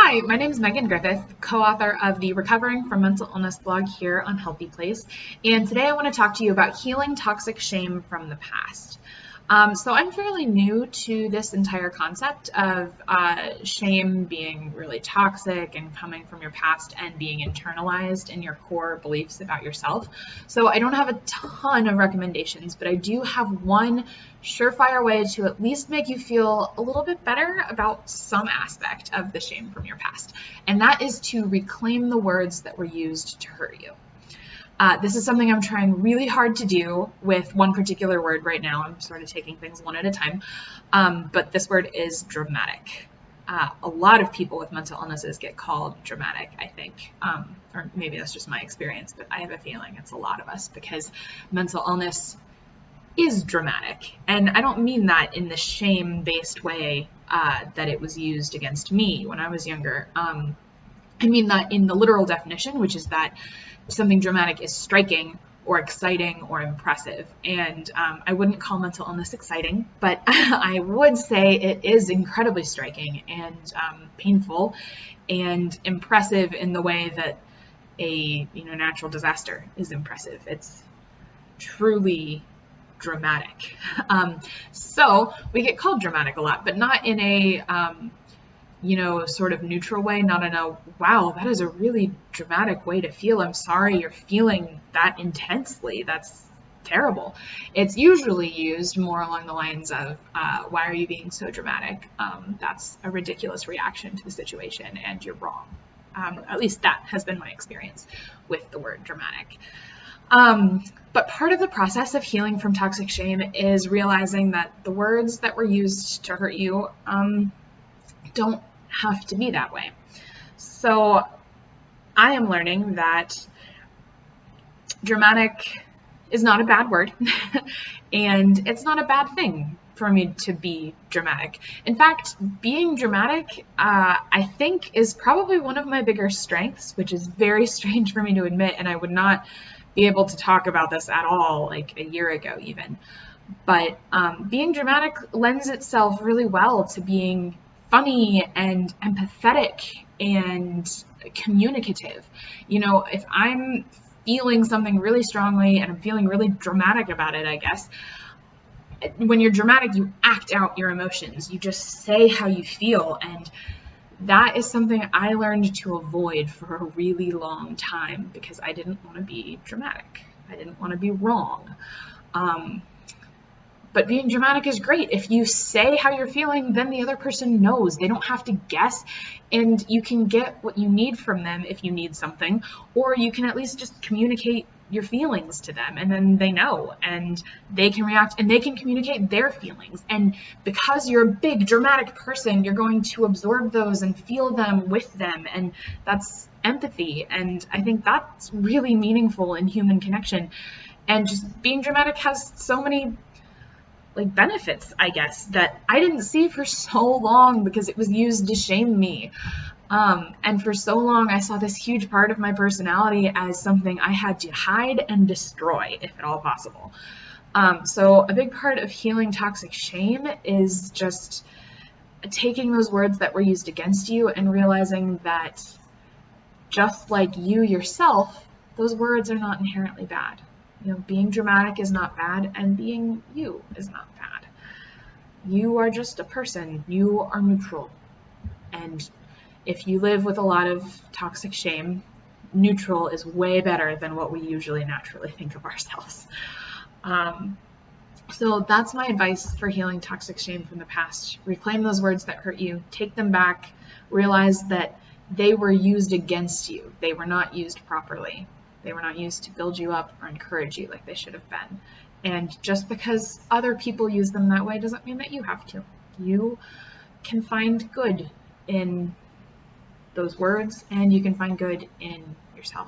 Hi, my name is Megan Griffith, co-author of the Recovering from Mental Illness blog here on HealthyPlace, and today I want to talk to you about healing toxic shame from the past. So I'm fairly new to this entire concept of shame being really toxic and coming from your past and being internalized in your core beliefs about yourself. So I don't have a ton of recommendations, but I do have one surefire way to at least make you feel a little bit better about some aspect of the shame from your past. And that is to reclaim the words that were used to hurt you. This is something I'm trying really hard to do with one particular word right now. I'm sort of taking things one at a time. But this word is dramatic. A lot of people with mental illnesses get called dramatic, I think. Or maybe that's just my experience, but I have a feeling it's a lot of us because mental illness is dramatic. And I don't mean that in the shame-based way that it was used against me when I was younger. I mean that in the literal definition, which is that something dramatic is striking or exciting or impressive. And I wouldn't call mental illness exciting, but I would say it is incredibly striking and painful and impressive in the way that a natural disaster is impressive. It's truly dramatic. So we get called dramatic a lot, but not in a sort of neutral way, not in a, wow, that is a really dramatic way to feel. I'm sorry you're feeling that intensely. That's terrible. It's usually used more along the lines of, why are you being so dramatic? That's a ridiculous reaction to the situation and you're wrong. At least that has been my experience with the word dramatic. But part of the process of healing from toxic shame is realizing that the words that were used to hurt you, don't have to be that way. So I am learning that dramatic is not a bad word and it's not a bad thing for me to be dramatic. In fact, being dramatic, I think is probably one of my bigger strengths, which is very strange for me to admit, and I would not be able to talk about this at all like a year ago even. But being dramatic lends itself really well to being funny and empathetic and communicative. If I'm feeling something really strongly and I'm feeling really dramatic about it, I guess, when you're dramatic, you act out your emotions. You just say how you feel. And that is something I learned to avoid for a really long time because I didn't want to be dramatic. I didn't want to be wrong. But being dramatic is great. If you say how you're feeling, then the other person knows. They don't have to guess, and you can get what you need from them if you need something, or you can at least just communicate your feelings to them, and then they know, and they can react, and they can communicate their feelings. And because you're a big dramatic person, you're going to absorb those and feel them with them, and that's empathy. And I think that's really meaningful in human connection. And just being dramatic has so many benefits, I guess, that I didn't see for so long because it was used to shame me. And for so long, I saw this huge part of my personality as something I had to hide and destroy, if at all possible. So a big part of healing toxic shame is just taking those words that were used against you and realizing that just like you yourself, those words are not inherently bad. Being dramatic is not bad, and being you is not bad. You are just a person. You are neutral. And if you live with a lot of toxic shame, neutral is way better than what we usually naturally think of ourselves. So that's my advice for healing toxic shame from the past. Reclaim those words that hurt you. Take them back. Realize that they were used against you. They were not used properly. They were not used to build you up or encourage you like they should have been. And just because other people use them that way doesn't mean that you have to. You can find good in those words, and you can find good in yourself.